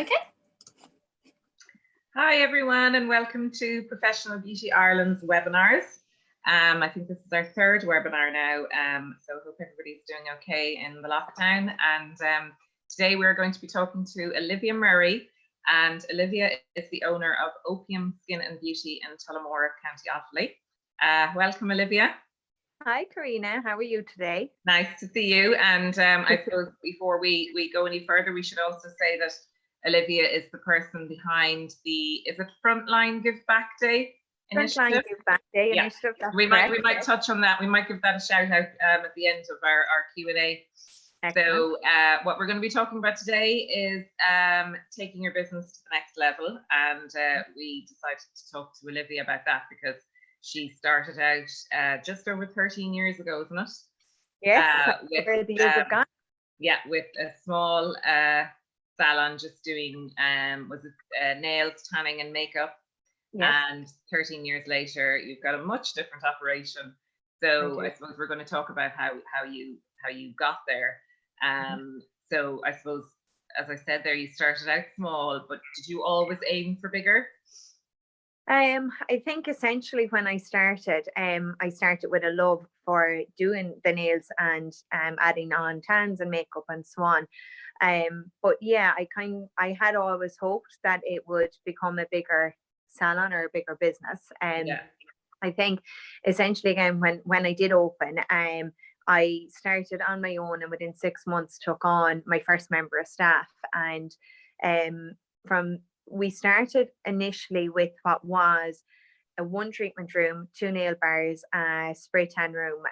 Okay. Hi everyone, and welcome to Professional Beauty Ireland's webinars. I think this is our third webinar now, so I hope everybody's doing okay in the lockdown. And today we're going to be talking to Olivia Murray, and Olivia is the owner of Opium Skin and Beauty in Tullamore, County Offaly. Welcome, Olivia. Hi, Karina. How are you today? Nice to see you. And I suppose before we go any further, we should also say that Olivia is the person behind the, is it Frontline Give Back Day initiative? Frontline Give Back Day initiative. That's we might touch on that. We might give that a shout out at the end of our Q&A. So what we're going to be talking about today is taking your business to the next level, and we decided to talk to Olivia about that because she started out just over 13 years ago, isn't it? Yes, where the years have gone. Yeah, with a small salon just doing nails, tanning and makeup. Yes. And 13 years later you've got a much different operation. So I suppose we're going to talk about how you got there. So I suppose, as I said there, you started out small, but did you always aim for bigger? I think essentially when I started with a love for doing the nails and adding on tans and makeup and so on. But yeah, I had always hoped that it would become a bigger salon or a bigger business. I think essentially again when I did open, I started on my own, and within 6 months took on my first member of staff. And we started initially with what was a 1 treatment room, 2 nail bars, a spray tan room,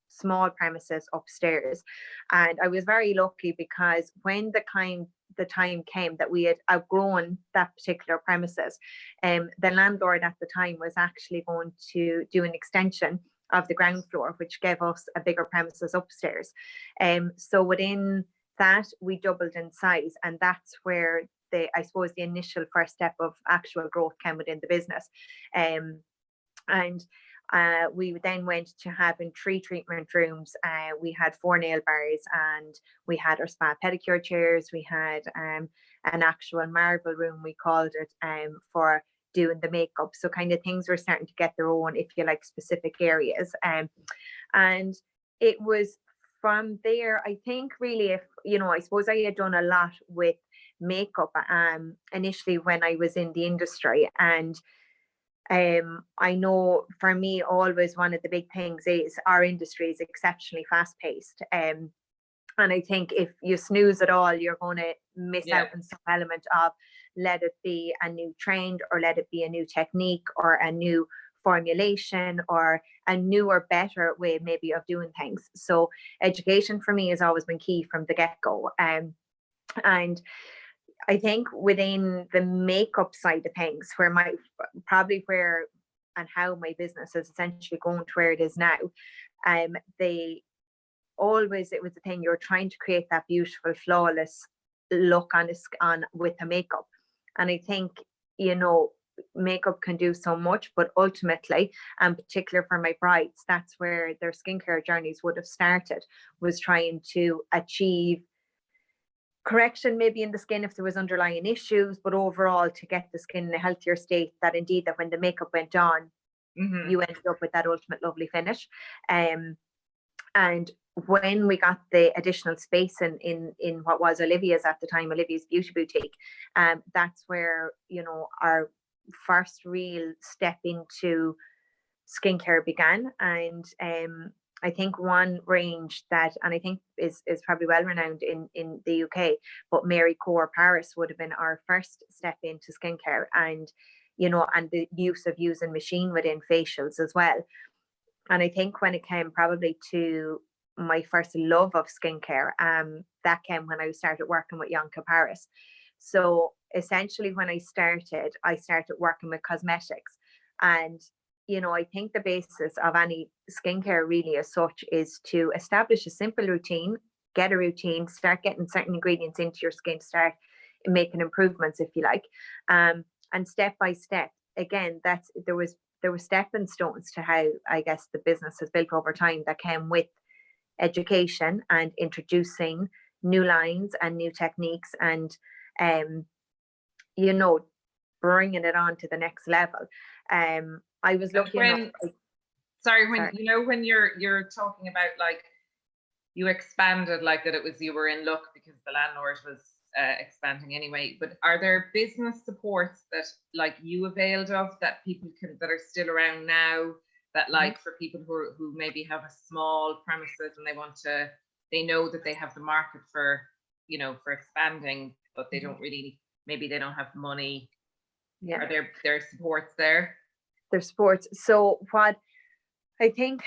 small premises upstairs. And I was very lucky because when the time came that we had outgrown that particular premises, the landlord at the time was actually going to do an extension of the ground floor, which gave us a bigger premises upstairs. So within that, we doubled in size, and that's where I suppose the initial first step of actual growth came within the business. We then went to having 3 treatment rooms. We had 4 nail bars, and we had our spa pedicure chairs. We had an actual marble room, we called it, for doing the makeup. So kind of things were starting to get their own, if you like, specific areas. And it was from there, I think really, if I suppose I had done a lot with makeup initially when I was in the industry. And I know for me always one of the big things is our industry is exceptionally fast paced. And I think if you snooze at all, you're going to miss out on some element of, let it be a new trend, or let it be a new technique, or a new formulation, or a newer, better way maybe of doing things. So education for me has always been key from the get-go. And I think within the makeup side of things, where and how my business is essentially going to where it is now, it was the thing, you're trying to create that beautiful, flawless look on with the makeup. And I think, makeup can do so much, but ultimately, and particularly for my brides, that's where their skincare journeys would have started, was trying to achieve correction maybe in the skin if there was underlying issues, but overall to get the skin in a healthier state, that indeed that when the makeup went on, you ended up with that ultimate lovely finish. And when we got the additional space in what was Olivia's at the time, Olivia's Beauty Boutique, that's where our first real step into skincare began. And I think one range that, and I think is probably well renowned in the UK, but Mary Core Paris would have been our first step into skincare, and and the use of using machine within facials as well. And I think when it came probably to my first love of skincare, that came when I started working with Yonka Paris. So essentially when I started working with cosmetics. And I think the basis of any skincare really as such is to establish a simple routine, get a routine, start getting certain ingredients into your skin, start making improvements, if you like. And step by step, again, there were stepping stones to how I guess the business has built over time, that came with education and introducing new lines and new techniques, and you know, bringing it on to the next level. I was looking when, you know, when you're talking about like you expanded, like that it was you were in luck because the landlord was expanding anyway, but are there business supports that like you availed of that people can, that are still around now, that like for people who maybe have a small premises and they want to, they know that they have the market for, you know, for expanding, but they don't really, maybe they don't have money. Yeah. Are there supports there? There's supports. So what I think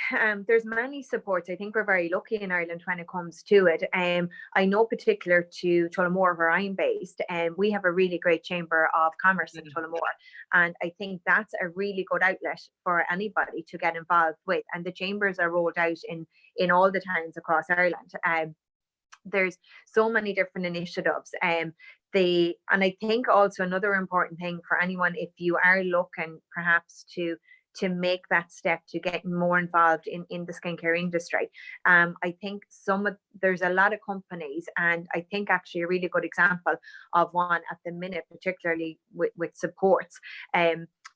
there's many supports. I think we're very lucky in Ireland when it comes to it. I know particular to Tullamore where I'm based, and we have a really great Chamber of Commerce in Tullamore. And I think that's a really good outlet for anybody to get involved with. And the chambers are rolled out in all the towns across Ireland. There's so many different initiatives. And I think also another important thing for anyone, if you are looking perhaps to make that step to get more involved in the skincare industry, I think there's a lot of companies, and I think actually a really good example of one at the minute, particularly with supports,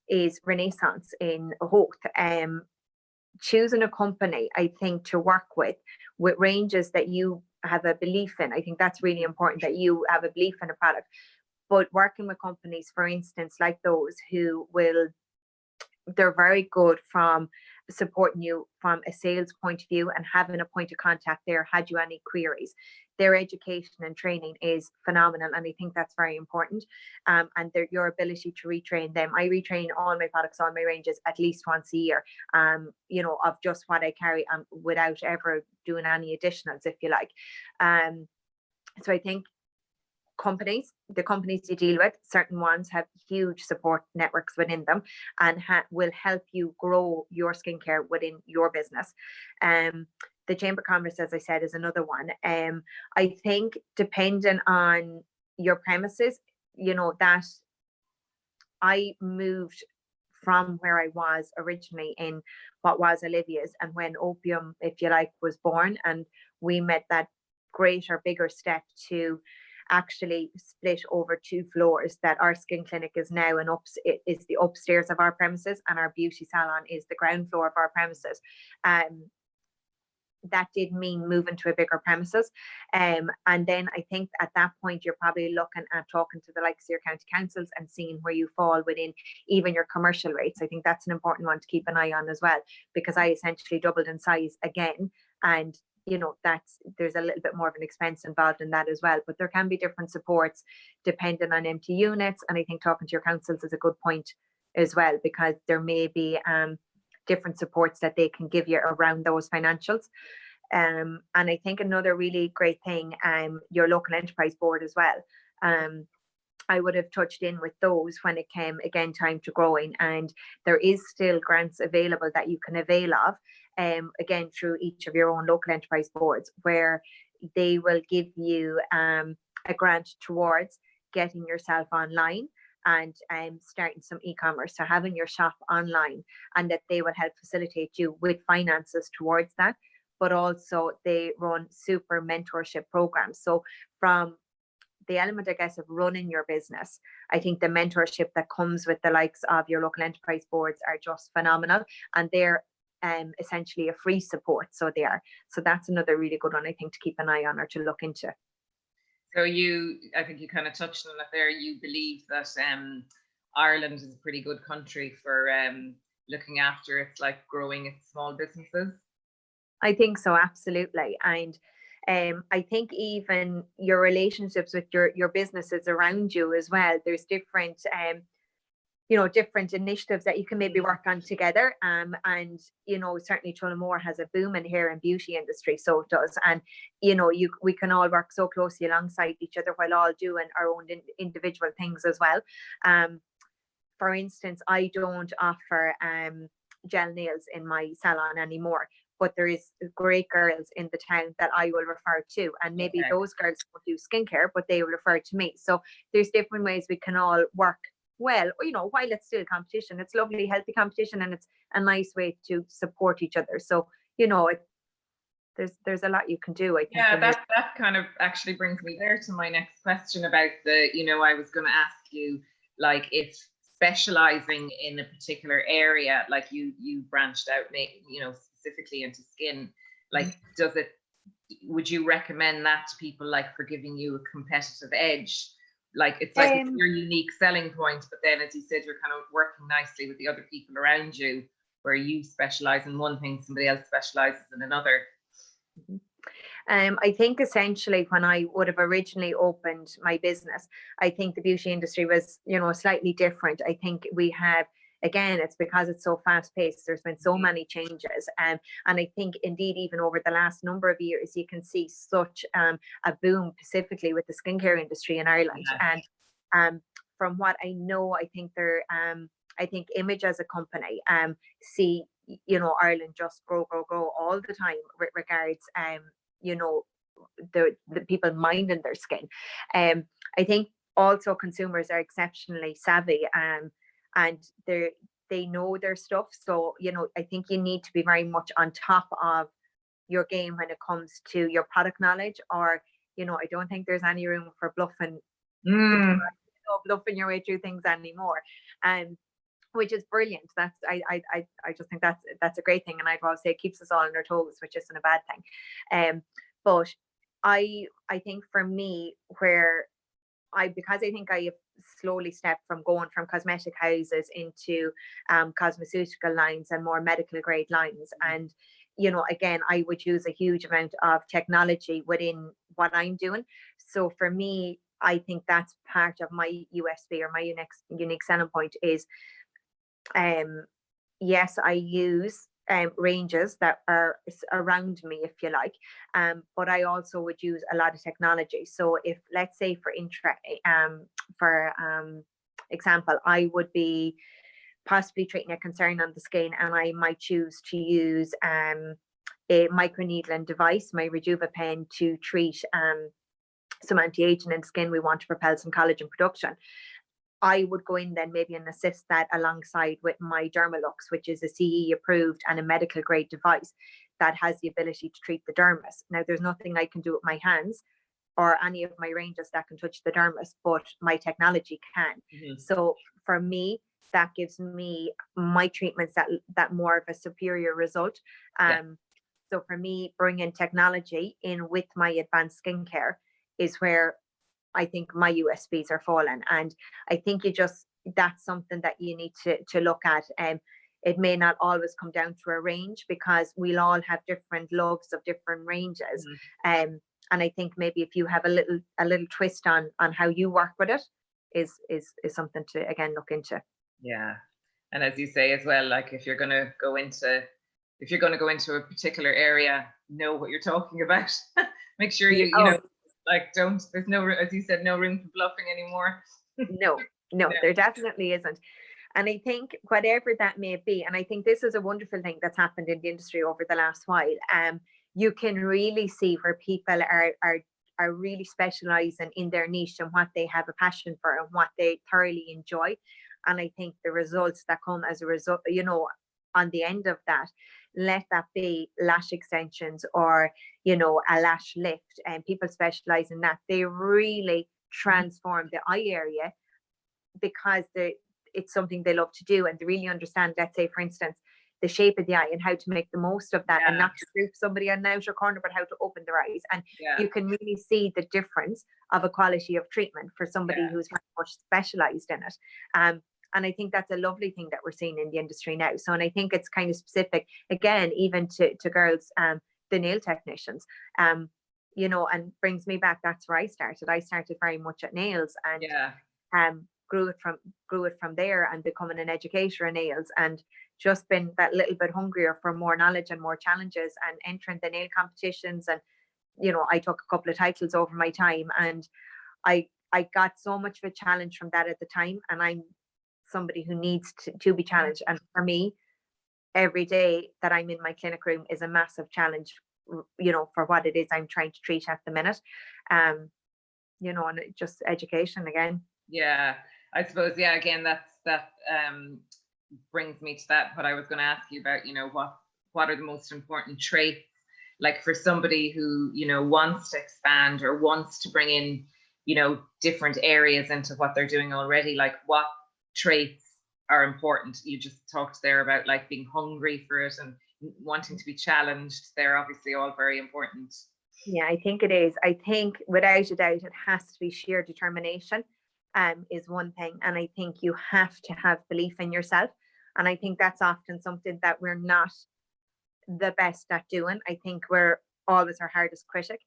is Renaissance in Howth. Choosing a company, I think, to work with ranges that you have a belief in. I think that's really important, that you have a belief in a product. But working with companies, for instance, like those who they're very good from supporting you from a sales point of view and having a point of contact there had you any queries. Their education and training is phenomenal, and I think that's very important. And your ability to retrain them. I retrain all my products, all my ranges at least once a year, you know, of just what I carry, without ever doing any additionals, if you like. So I think the companies you deal with, certain ones have huge support networks within them and will help you grow your skincare within your business. The Chamber of Commerce, as I said, is another one. I think depending on your premises, you know, that I moved from where I was originally in what was Olivia's, and when Opium, if you like, was born, and we made that greater, bigger step to actually split over 2 floors, that our skin clinic is now is the upstairs of our premises, and our beauty salon is the ground floor of our premises. That did mean moving to a bigger premises. And then I think at that point, you're probably looking at talking to the likes of your county councils and seeing where you fall within even your commercial rates. I think that's an important one to keep an eye on as well, because I essentially doubled in size again. And you know, there's a little bit more of an expense involved in that as well. But there can be different supports depending on empty units. And I think talking to your councils is a good point as well, because there may be different supports that they can give you around those financials. And I think another really great thing, your local enterprise board as well. I would have touched in with those when it came again time to growing, and there is still grants available that you can avail of, again through each of your own local enterprise boards, where they will give you a grant towards getting yourself online and starting some e-commerce, so having your shop online, and that they will help facilitate you with finances towards that. But also they run super mentorship programs. So from the element, I guess, of running your business, I think the mentorship that comes with the likes of your local enterprise boards are just phenomenal, and they're essentially a free support. So they are. So that's another really good one, I think, to keep an eye on or to look into. So I think you kind of touched on it there. You believe that Ireland is a pretty good country for looking after its, like, growing its small businesses. I think so, absolutely. And I think even your relationships with your businesses around you as well, there's different different initiatives that you can maybe work on together. And you know, certainly Tullamore has a boom in hair and beauty industry, so it does. And you know, we can all work so closely alongside each other while all doing our own individual things as well. For instance, I don't offer gel nails in my salon anymore, but there is great girls in the town that I will refer to, and maybe those girls will do skincare, but they will refer to me. So there's different ways we can all work well, you know, while it's still competition. It's lovely, healthy competition, and it's a nice way to support each other. So, you know, there's a lot you can do, I think. Yeah, that kind of actually brings me there to my next question about the, I was going to ask you, like, if specializing in a particular area, like you branched out, specifically into skin, like, would you recommend that to people, like, for giving you a competitive edge? Like, it's like your unique selling point, but then, as you said, you're kind of working nicely with the other people around you, where you specialize in one thing, somebody else specializes in another. I think essentially when I would have originally opened my business, I think the beauty industry was, slightly different. I think we have, again, it's because it's so fast paced. There's been so many changes. And I think indeed, even over the last number of years, you can see such a boom, specifically with the skincare industry in Ireland. Yeah. And from what I know, I think I think Image as a company see, Ireland just grow all the time with regards, the people minding their skin. I think also consumers are exceptionally savvy, and they know their stuff. So, I think you need to be very much on top of your game when it comes to your product knowledge, or, I don't think there's any room for bluffing your way through things anymore. Which is brilliant. I just think that's a great thing, and I'd always say it keeps us all on our toes, which isn't a bad thing. But I think for me, because I think I have slowly stepped from going from cosmetic houses into cosmeceutical lines and more medical grade lines, and again, I would use a huge amount of technology within what I'm doing. So for me, I think that's part of my USP, or my unique selling point is, yes, I use ranges that are around me, if you like, but I also would use a lot of technology. So if, let's say, for example, I would be possibly treating a concern on the skin, and I might choose to use a microneedling device, my Rejuva pen, to treat some anti-aging in skin. We want to propel some collagen production. I would go in then maybe and assist that alongside with my Dermalux, which is a CE approved and a medical grade device that has the ability to treat the dermis. Now, there's nothing I can do with my hands or any of my ranges that can touch the dermis, but my technology can. So for me, that gives me my treatments that more of a superior result. So for me, bringing technology in with my advanced skincare is where I think my USPs are falling. And I think that's something that you need to look at. It may not always come down to a range, because we'll all have different loves of different ranges. And I think maybe if you have a little twist on how you work with it is something to, again, look into. Yeah. And as you say as well, like, if you're going to go into a particular area, know what you're talking about. Make sure you know, like, there's no, as you said, no room for bluffing anymore. No, there definitely isn't. And I think whatever that may be, and I think this is a wonderful thing that's happened in the industry over the last while, you can really see where people are really specializing in their niche and what they have a passion for and what they thoroughly enjoy. And I think the results that come as a result, on the end of that, let that be lash extensions or, a lash lift, and people specialize in that. They really transform the eye area because it's something they love to do, and they really understand, let's say, for instance, the shape of the eye and how to make the most of that, and not to group somebody on the outer corner, but how to open their eyes. And you can really see the difference of a quality of treatment for somebody who's very much specialized in it. And I think that's a lovely thing that we're seeing in the industry now. So, and I think it's kind of specific, again, even to girls, the nail technicians, and brings me back. That's where I started. I started very much at nails, and grew it from there, and becoming an educator in nails, and just been that little bit hungrier for more knowledge and more challenges, and entering the nail competitions. And, I took a couple of titles over my time, and I got so much of a challenge from that at the time. And I'm somebody who needs to be challenged. And for me, every day that I'm in my clinic room is a massive challenge, for what it is I'm trying to treat at the minute. And just education again. Yeah, I suppose, again, that brings me to that, what I was going to ask you about, what are the most important traits like for somebody who, you know, wants to expand or wants to bring in, you know, different areas into what they're doing already, like what traits are important? You just talked there about like being hungry for it and wanting to be challenged. They're obviously all very important. Yeah, I think it is. I think without a doubt, it has to be sheer determination, is one thing. And I think you have to have belief in yourself. And I think that's often something that we're not the best at doing. I think we're always our hardest critic.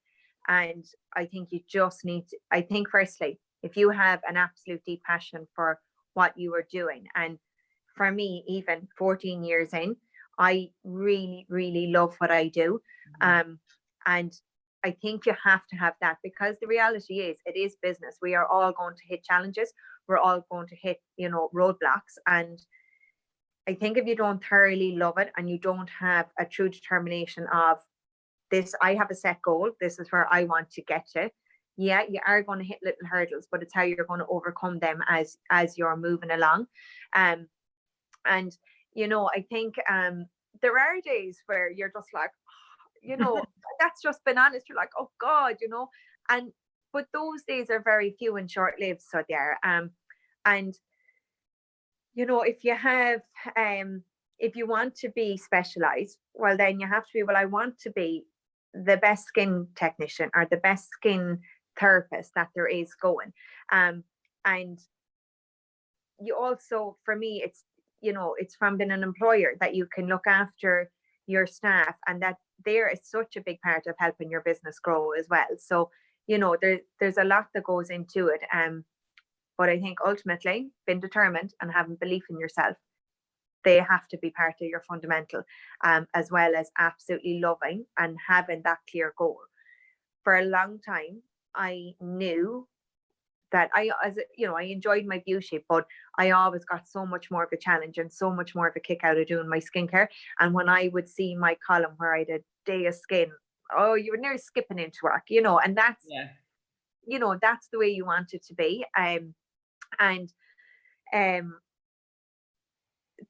And I think you just need to, I think firstly, if you have an absolute deep passion for what you are doing, and for me, even 14 years in, I really, really love what I do. And I think you have to have that, because the reality is it is business. We are all going to hit challenges. We're all going to hit, you know, roadblocks. And I think if you don't thoroughly love it and you don't have a true determination of this, I have a set goal, this is where I want to get to. Yeah, you are going to hit little hurdles, but it's how you're going to overcome them as you're moving along. And you know, I think there are days where you're just like, you know, that's just been honest. You're like, oh God, you know, but those days are very few and short-lived. So there, and you know, if you have, if you want to be specialized, well, then you have to be, well, I want to be the best skin technician or the best skin therapist that there is going. And you also, for me, it's, you know, it's from being an employer that you can look after your staff, and that there is such a big part of helping your business grow as well. So, you know, there's a lot that goes into it. But I think ultimately being determined and having belief in yourself, they have to be part of your fundamental, as well as absolutely loving and having that clear goal. For a long time, I knew that I enjoyed my beauty, but I always got so much more of a challenge and so much more of a kick out of doing my skincare. And when I would see my column where I did day of skin, oh, you were nearly skipping into work, you know, and that's, you know, that's the way you want it to be.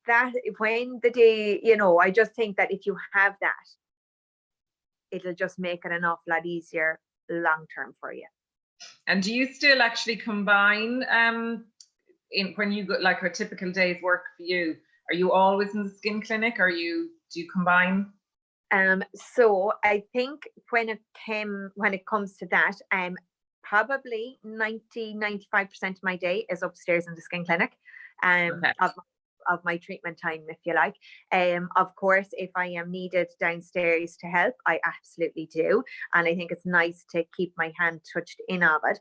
That when the day, you know, I just think that if you have that, it'll just make it an awful lot easier long term for you. And do you still actually combine in when you go, like a typical day's work for you, are you always in the skin clinic, or do you combine? So I think when it comes to that, probably 95% of my day is upstairs in the skin clinic, Okay. of my treatment time, if you like. Of course, if I am needed downstairs to help, I absolutely do. And I think it's nice to keep my hand touched in of it.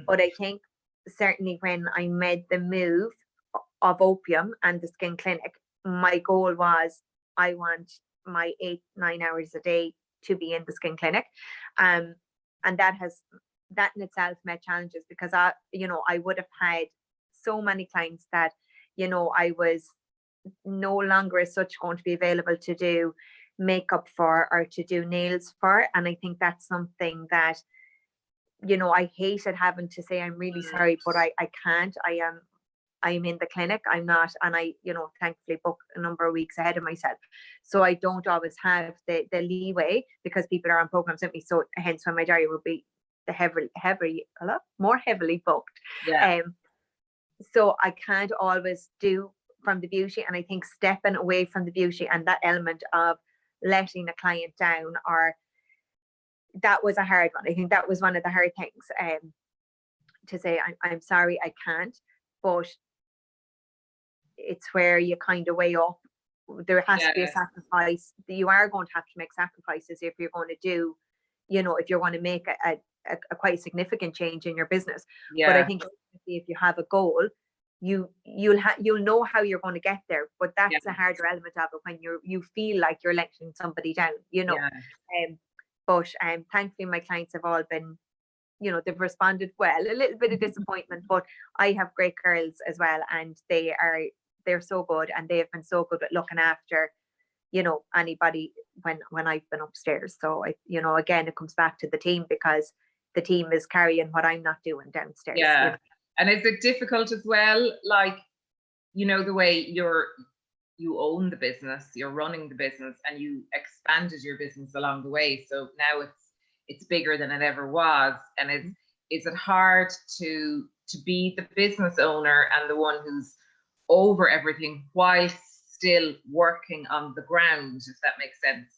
But I think certainly when I made the move of Opium and the skin clinic, my goal was I want my 8-9 hours a day to be in the skin clinic. And that in itself met challenges, because I would have had so many clients that, you know, I was no longer as such going to be available to do makeup for or to do nails for. And I think that's something that, you know, I hated having to say, I'm really sorry, but I can't. I'm in the clinic. I'm not, and I, you know, thankfully book a number of weeks ahead of myself. So I don't always have the leeway, because people are on programs with me. So hence when my diary will be a lot more heavily booked. So I can't always do from the beauty. And I think stepping away from the beauty and that element of letting a client down, or that was a hard one. I think that was one of the hard things, to say, I'm sorry, I can't. But it's where you kind of weigh up. There has to be a sacrifice. You are going to have to make sacrifices if you're going to do, you know, if you're going to make a quite significant change in your business. But I think if you have a goal, you'll know how you're going to get there. But that's a harder element of it, when you feel like you're letting somebody down, you know. But thankfully my clients have all been, you know, they've responded well. A little bit of disappointment, but I have great girls as well, and they're so good, and they have been so good at looking after, you know, anybody when I've been upstairs. So you know, again, it comes back to the team, because the team is carrying what I'm not doing downstairs. You know? And is it difficult as well, like, you know, the way you're you own the business, you're running the business, and you expanded your business along the way. So now it's bigger than it ever was. And is it hard to be the business owner and the one who's over everything while still working on the ground, if that makes sense?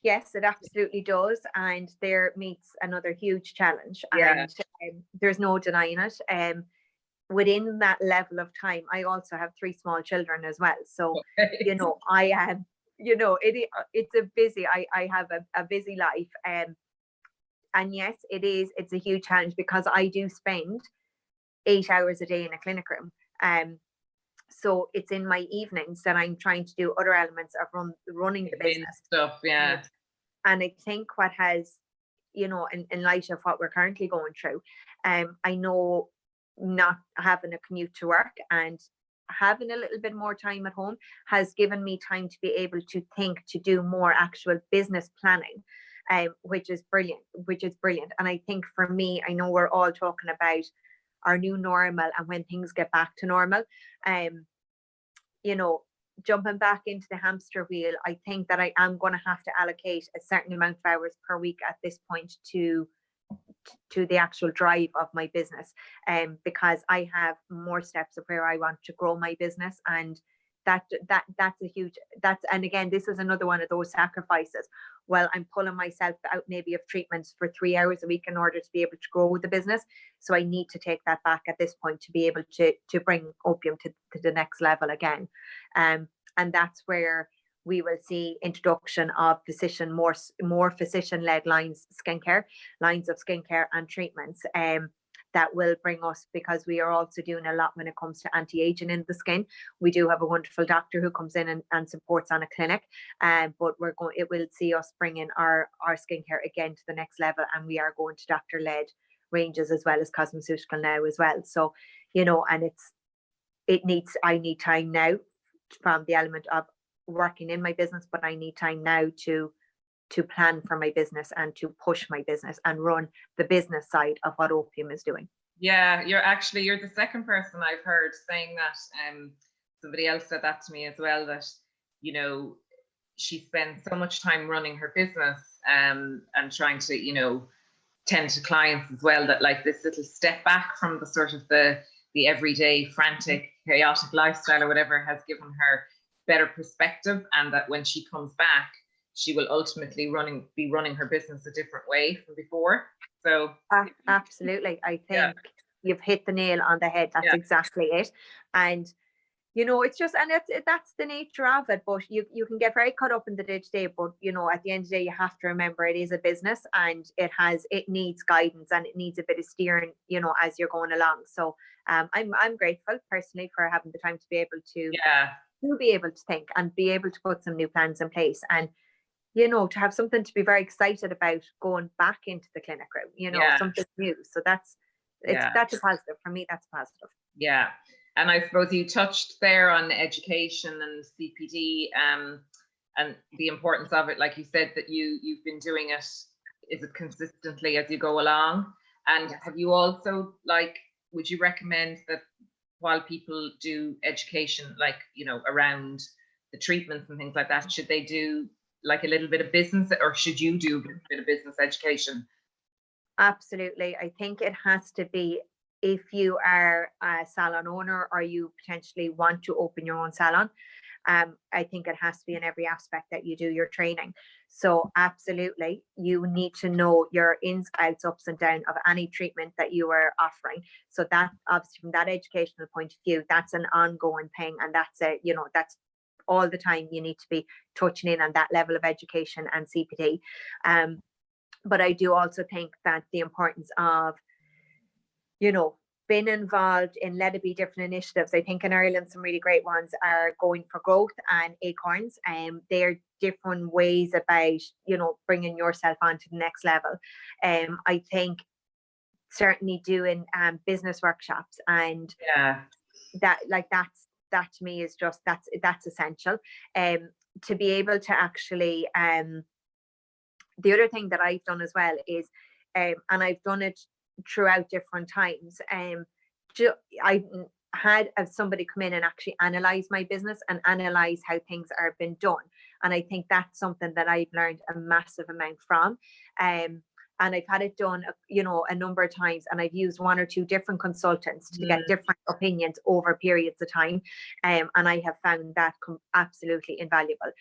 Yes, it absolutely does. And there meets another huge challenge. Yeah. And there's no denying it. Within that level of time, I also have 3 small children as well. So, Okay. I am, it's a busy, I have a busy life. And yes, it's a huge challenge because I do spend 8 hours a day in a clinic room. So it's in my evenings that I'm trying to do other elements of running the business stuff. Yeah. And I think what has, in light of what we're currently going through, I know not having a commute to work and having a little bit more time at home has given me time to be able to think, to do more actual business planning, which is brilliant. And I think for me, I know we're all talking about our new normal and when things get back to normal, jumping back into the hamster wheel, I think that I am going to have to allocate a certain amount of hours per week at this point to the actual drive of my business, because I have more steps of where I want to grow my business. And that's a huge, and again, this is another one of those sacrifices. Well, I'm pulling myself out maybe of treatments for 3 hours a week in order to be able to grow the business. So I need to take that back at this point to be able to bring opium to the next level again. And that's where we will see introduction of more physician-led lines of skincare and treatments, that will bring us, because we are also doing a lot when it comes to anti-aging in the skin. We do have a wonderful doctor who comes in and supports on a clinic, but it will see us bringing our skincare again to the next level, and we are going to doctor-led ranges as well as cosmeceutical now as well. So, and I need time now from the element of working in my business, but I need time now to plan for my business and to push my business and run the business side of what opium is doing. Yeah, you're the second person I've heard saying that. Somebody else said that to me as well, that she spends so much time running her business and trying to tend to clients as well, that like this little step back from the sort of the everyday frantic chaotic lifestyle or whatever has given her better perspective, and that when she comes back she will ultimately be running her business a different way from before. So absolutely, I think you've hit the nail on the head. That's exactly it. And it's just, and that's the nature of it. But you can get very caught up in the day-to-day, but at the end of the day, you have to remember it is a business, and it needs guidance and it needs a bit of steering, as you're going along. So I'm grateful personally for having the time to be able to think and be able to put some new plans in place, and to have something to be very excited about going back into the clinic room, something new. So that's a positive for me. That's positive. Yeah. And I suppose you touched there on education and CPD, and the importance of it. Like you said, that you've been doing it, is it consistently as you go along? And have you also, would you recommend that while people do education, around the treatments and things like that, should they do a little bit of business, or should you do a bit of business education? Absolutely. I think it has to be, if you are a salon owner or you potentially want to open your own salon, I think it has to be in every aspect that you do your training. So absolutely, you need to know your ins, outs, ups and downs of any treatment that you are offering. So that obviously from that educational point of view, that's an ongoing thing, and that's that's all the time you need to be touching in on that level of education and CPD. But I do also think that the importance of, being involved in Let It Be different initiatives. I think in Ireland, some really great ones are Going for Growth and Acorns. They're different ways about, bringing yourself onto the next level. I think certainly doing business workshops and that to me is just, that's essential. To be able to actually, the other thing that I've done as well is, and I've done it throughout different times, had somebody come in and actually analyze my business and analyze how things are been done. And I think that's something that I've learned a massive amount from. And I've had it done, a number of times, and I've used one or two different consultants to get different opinions over periods of time. And I have found that absolutely invaluable.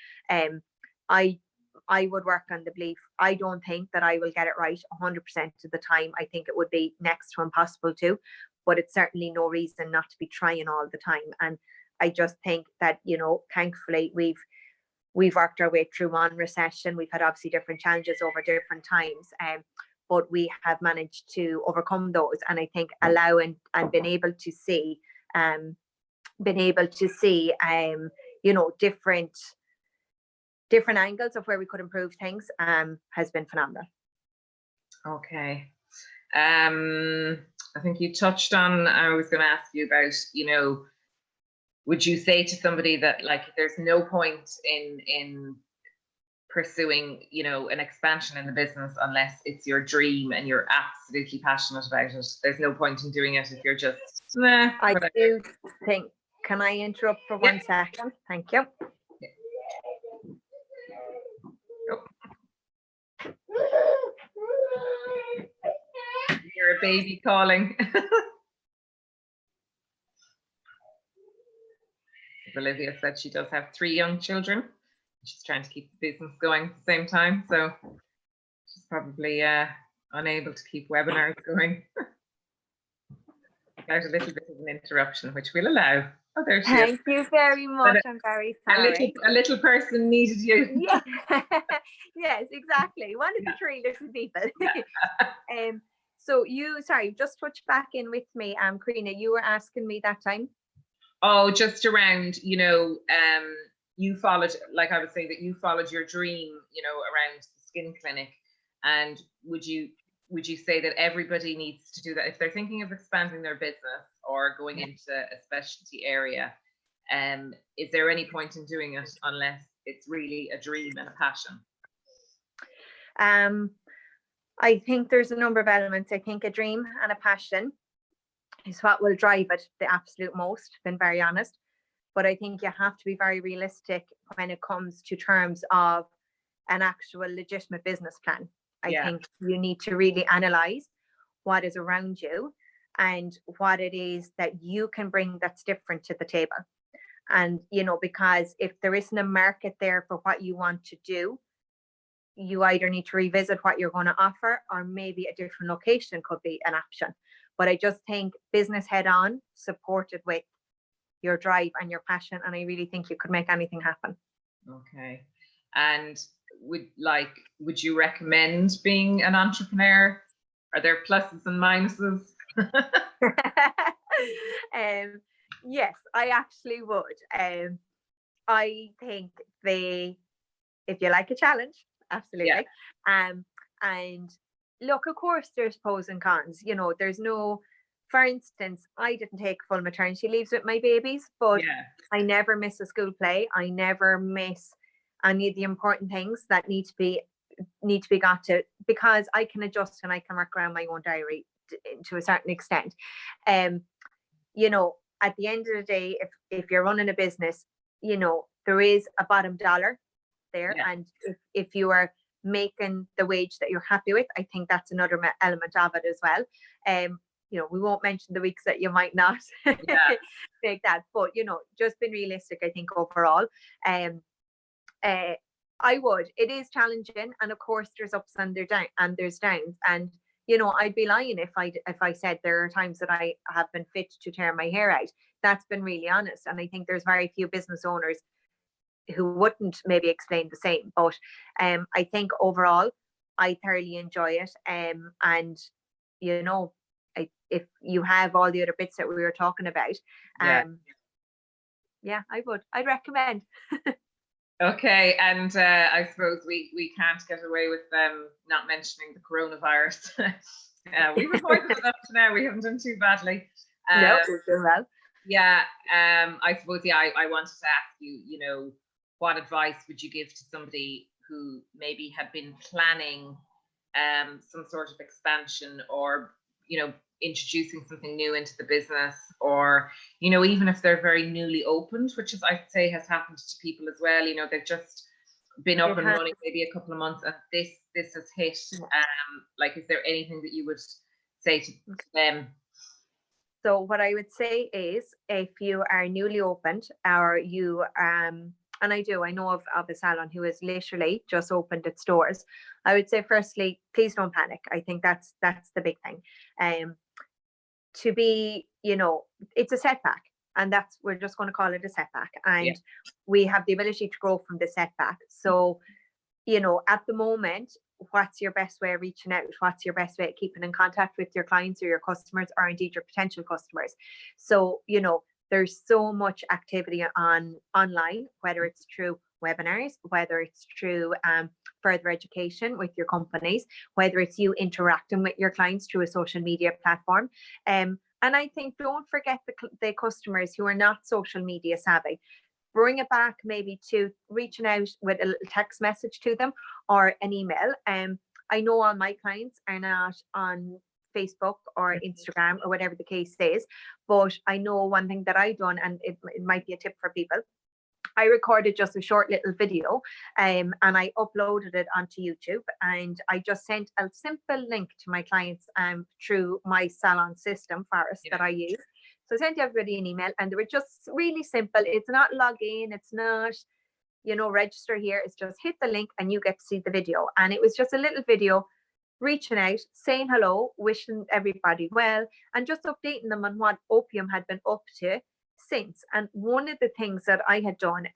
I would work on the belief, I don't think that I will get it right 100% of the time. I think it would be next to impossible to, but it's certainly no reason not to be trying all the time. And I just think that, thankfully we've worked our way through one recession. We've had obviously different challenges over different times, but we have managed to overcome those. And I think allowing and being able to see, different angles of where we could improve things has been phenomenal. Okay. I think you touched on, I was going to ask you about, would you say to somebody that, like, there's no point in pursuing, an expansion in the business unless it's your dream and you're absolutely passionate about it? There's no point in doing it if you're just, nah, I whatever. do think, can I interrupt for 1 second? Thank you. You're a baby calling. Olivia said she does have 3 young children. She's trying to keep the business going at the same time, so she's probably unable to keep webinars going. Without a little bit of an interruption, which we'll allow. Oh, there she is. Thank you very much. I'm very sorry. A little person needed you. Yeah. Yes, exactly. One of the 3 little people. So just touch back in with me, Karina. You were asking me that time. Oh, just around, you followed, like I was saying, that you followed your dream, around the skin clinic. And would you say that everybody needs to do that if they're thinking of expanding their business or going into a specialty area? Is there any point in doing it unless it's really a dream and a passion? I think there's a number of elements. I think a dream and a passion is what will drive it the absolute most, been very honest. But I think you have to be very realistic when it comes to terms of an actual legitimate business plan. I think you need to really analyze what is around you and what it is that you can bring that's different to the table. And, because if there isn't a market there for what you want to do, you either need to revisit what you're going to offer, or maybe a different location could be an option. But I just think business head on, supported with your drive and your passion, and I really think you could make anything happen. Okay. And would you recommend being an entrepreneur? Are there pluses and minuses? Yes, I actually would. I think if you like a challenge, absolutely. And look, of course, there's pros and cons. There's no, for instance, I didn't take full maternity leaves with my babies, but I never miss a school play. I never miss any of the important things that need to be got to, because I can adjust and I can work around my own diary to a certain extent. At the end of the day, if you're running a business, there is a bottom dollar there. And if you are making the wage that you're happy with, I think that's another element of it as well. We won't mention the weeks that you might not take that, but just being realistic, I think overall, I would. It is challenging, and of course there's ups and there's downs, and I'd be lying if I said there are times that I have been fit to tear my hair out. That's been really honest, and I think there's very few business owners who wouldn't maybe explain the same. But I think overall I thoroughly enjoy it, and if you have all the other bits that we were talking about, I'd recommend. Okay, and I suppose we can't get away with not mentioning the coronavirus. We've avoided it up to now. We haven't done too badly. No, we're doing well. Yeah, I suppose, I wanted to ask you, what advice would you give to somebody who maybe had been planning some sort of expansion or introducing something new into the business, or even if they're very newly opened, which is, I'd say, has happened to people as well. They've just been up and running maybe a couple of months, and this has hit. Like, is there anything that you would say to them? So what I would say is, if you are newly opened, or you and I know of a salon who has literally just opened its doors, I would say, firstly, please don't panic. I think that's the big thing. To be, it's a setback, and we're just going to call it a setback, and we have the ability to grow from the setback. So, at the moment, what's your best way of reaching out? What's your best way of keeping in contact with your clients or your customers, or indeed your potential customers? So, there's so much activity online, whether it's through webinars, whether it's through further education with your companies, whether it's you interacting with your clients through a social media platform. And I think, don't forget the customers who are not social media savvy. Bring it back maybe to reaching out with a little text message to them, or an email. I know all my clients are not on Facebook or Instagram or whatever the case is, but I know one thing that I've done, and it might be a tip for people. I recorded just a short little video, and I uploaded it onto YouTube, and I just sent a simple link to my clients through my salon system, Forest, that I use. So I sent everybody an email, and they were just really simple. It's not log in, it's not, register here. It's just hit the link and you get to see the video. And it was just a little video reaching out, saying hello, wishing everybody well, and just updating them on what Opium had been up to since. And one of the things that I had done,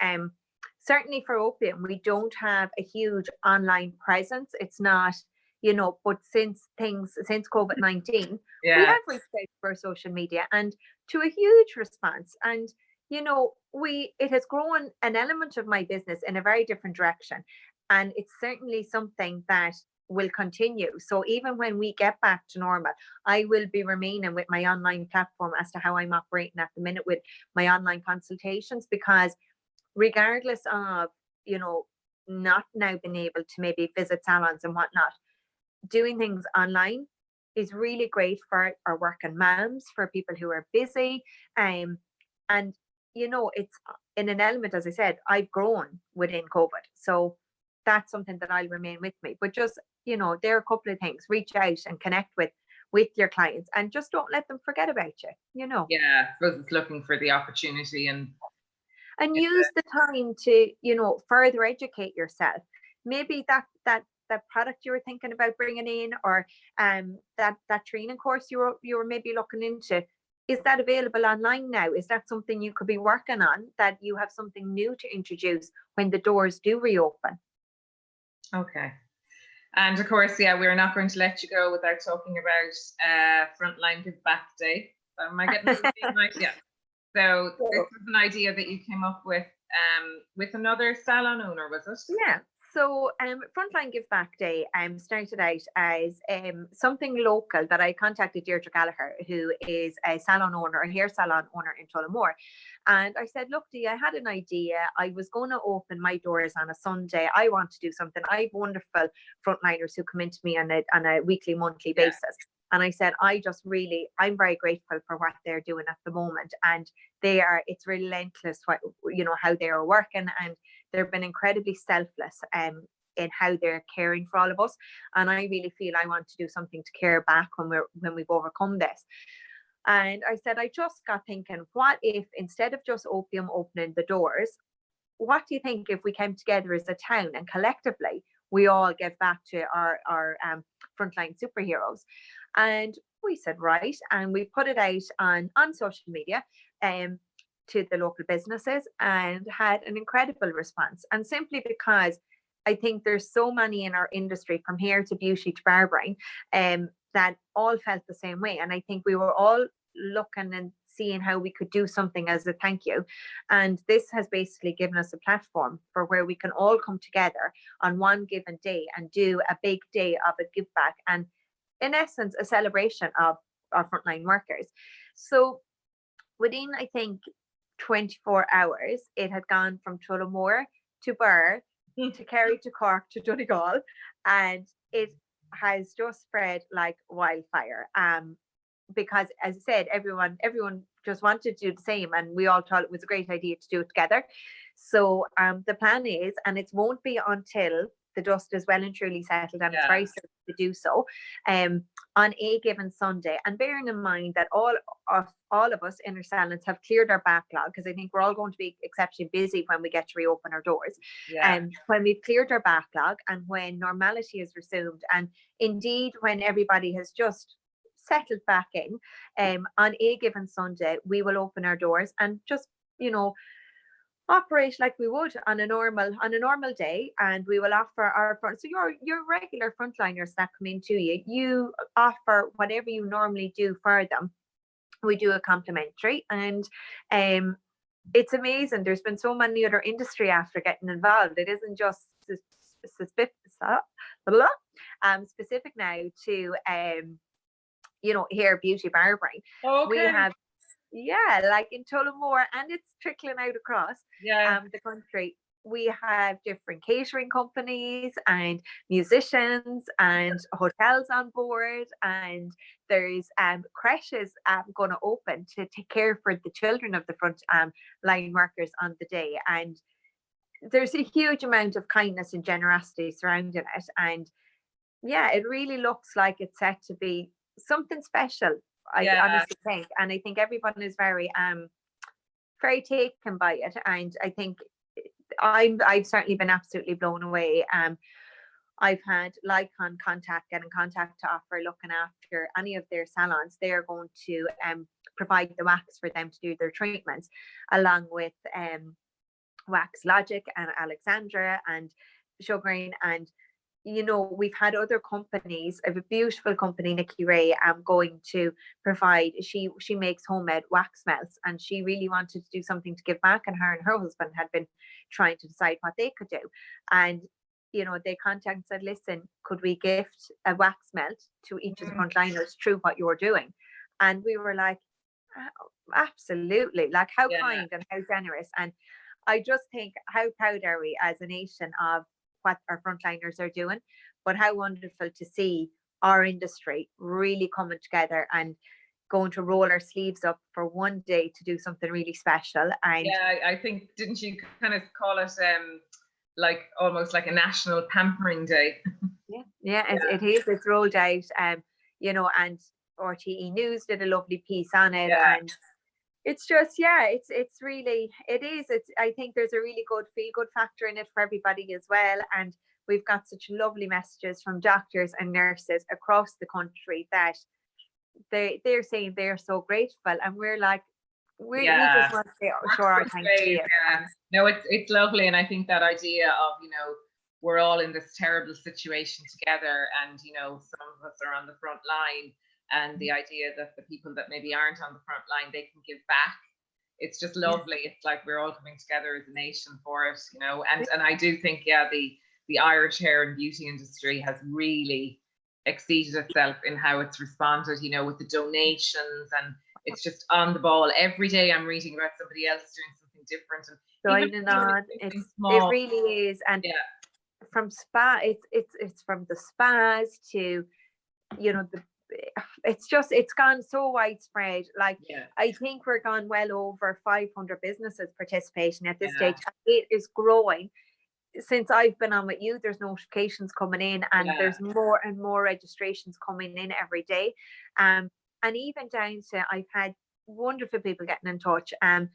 certainly for Opium, we don't have a huge online presence. It's not, but since COVID-19, we have reached out for social media, and to a huge response. And it has grown an element of my business in a very different direction, and it's certainly something that will continue. So even when we get back to normal, I will be remaining with my online platform as to how I'm operating at the minute with my online consultations, because regardless of, not now being able to maybe visit salons and whatnot, doing things online is really great for our working moms, for people who are busy. And, it's in an element, as I said, I've grown within COVID. So that's something that I'll remain with me. But just, there are a couple of things. Reach out and connect with your clients, and just don't let them forget about you, Yeah, I suppose it's looking for the opportunity and use the time to, further educate yourself. Maybe that product you were thinking about bringing in, or that training course you were maybe looking into, is that available online now? Is that something you could be working on, that you have something new to introduce when the doors do reopen? Okay. And of course, we're not going to let you go without talking about Frontline Give Back Day. Am I getting the name right? Yeah. So this was an idea that you came up with another salon owner, was it? Yeah. So Frontline Give Back Day started out as something local that I contacted Deirdre Gallagher, who is a salon owner, a hair salon owner in Tullamore. And I said, look, Dee, I had an idea. I was going to open my doors on a Sunday. I want to do something. I have wonderful frontliners who come into me on a weekly, monthly basis. And I said, I'm very grateful for what they're doing at the moment. And it's relentless, how they are working, and they've been incredibly selfless in how they're caring for all of us. And I really feel I want to do something to care back when we've overcome this. And I said, I just got thinking, what if, instead of just Opium opening the doors, what do you think if we came together as a town and collectively we all get back to our frontline superheroes? And we said, right. And we put it out on social media to the local businesses, and had an incredible response. And simply because I think there's so many in our industry, from hair to beauty to barbering, that all felt the same way. And I think we were all looking and seeing how we could do something as a thank you. And this has basically given us a platform for where we can all come together on one given day and do a big day of a give back, and in essence, a celebration of our frontline workers. So within, I think, 24 hours, it had gone from Tullamore to Birr to Kerry to Cork to Donegal, and it has just spread like wildfire. Because as I said, everyone just wanted to do the same, and we all thought it was a great idea to do it together. So the plan is, and it won't be until the dust is well and truly settled, and it's very safe to do so, on a given Sunday. And bearing in mind that all of us inner silence have cleared our backlog, because I think we're all going to be exceptionally busy when we get to reopen our doors. When we've cleared our backlog, and when normality is resumed, and indeed when everybody has just settled back in, on a given Sunday, we will open our doors and just, operate like we would on a normal day. And we will offer our front, so your regular frontliners that come into you offer whatever you normally do for them. We do a complimentary, and it's amazing. There's been so many other industry after getting involved. It isn't just specific now to hair beauty barbering. We have like in Tullamore, and it's trickling out across the country. We have different catering companies and musicians and hotels on board, and there's creches going to open to take care for the children of the front line workers on the day. And there's a huge amount of kindness and generosity surrounding it, and it really looks like it's set to be something special. I honestly think, and I think everyone is very taken by it, and I think I've certainly been absolutely blown away. I've had Lycon get in contact to offer looking after any of their salons. They're going to provide the wax for them to do their treatments, along with Wax Logic and Alexandra and Sugaring. And we've had other companies. I have a beautiful company, Nikki Ray, going to provide, she makes homemade wax melts, and she really wanted to do something to give back, and her husband had been trying to decide what they could do. And they contacted and said, listen, could we gift a wax melt to each of the frontliners through what you're doing? And we were like, absolutely, like how kind and how generous. And I just think, how proud are we as a nation of what our frontliners are doing, but how wonderful to see our industry really coming together and going to roll our sleeves up for one day to do something really special. And I think, didn't you kind of call it like almost like a national pampering day? It is. It's rolled out, and RTE News did a lovely piece on it, and it's just, it's really, I think there's a really good feel good factor in it for everybody as well. And we've got such lovely messages from doctors and nurses across the country that they're saying they're so grateful, and we're like, we just want to show our thanks to you. No, it's lovely. And I think that idea of, we're all in this terrible situation together, and some of us are on the front line, and the idea that the people that maybe aren't on the front line, they can give back. It's just lovely. It's like we're all coming together as a nation for it, and I do think, the Irish hair and beauty industry has really exceeded itself in how it's responded, with the donations, and it's just on the ball. Every day I'm reading about somebody else doing something different. And it really is. And from spa, it's from the spas to, it's gone so widespread. Like I think we're gone well over 500 businesses participating at this stage. It is growing. Since I've been on with you, there's notifications coming in, and there's more and more registrations coming in every day. And even down to, I've had wonderful people getting in touch, and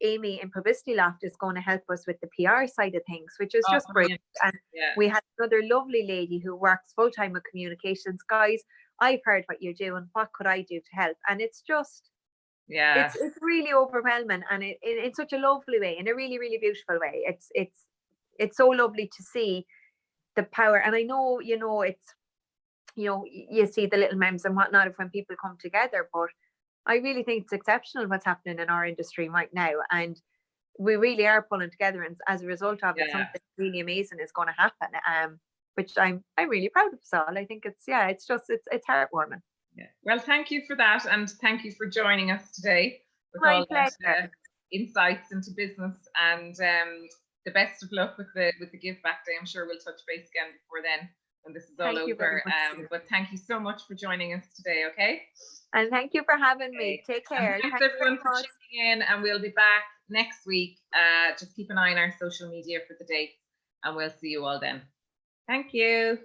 Amy in Publicity Loft is going to help us with the PR side of things, which is just brilliant. And we had another lovely lady who works full-time with communications. Guys, I've heard what you're doing, what could I do to help? And it's just it's really overwhelming, and in such a lovely way, in a really, really beautiful way. It's so lovely to see the power. And I know, it's, you see the little memes and whatnot of when people come together, but I really think it's exceptional what's happening in our industry right now, and we really are pulling together, and as a result of it, something really amazing is going to happen, which I'm really proud of us all. I think it's heartwarming. Well, thank you for that, and thank you for joining us today with My all pleasure. that insights into business, and the best of luck with the Give Back Day. I'm sure we'll touch base again before then. when this is all Thank you very over. much. But thank you so much for joining us today, okay? And thank you for having me. Take care. And thanks Thanks everyone very for much. tuning in, and we'll be back next week. Just keep an eye on our social media for the dates, and we'll see you all then. Thank you.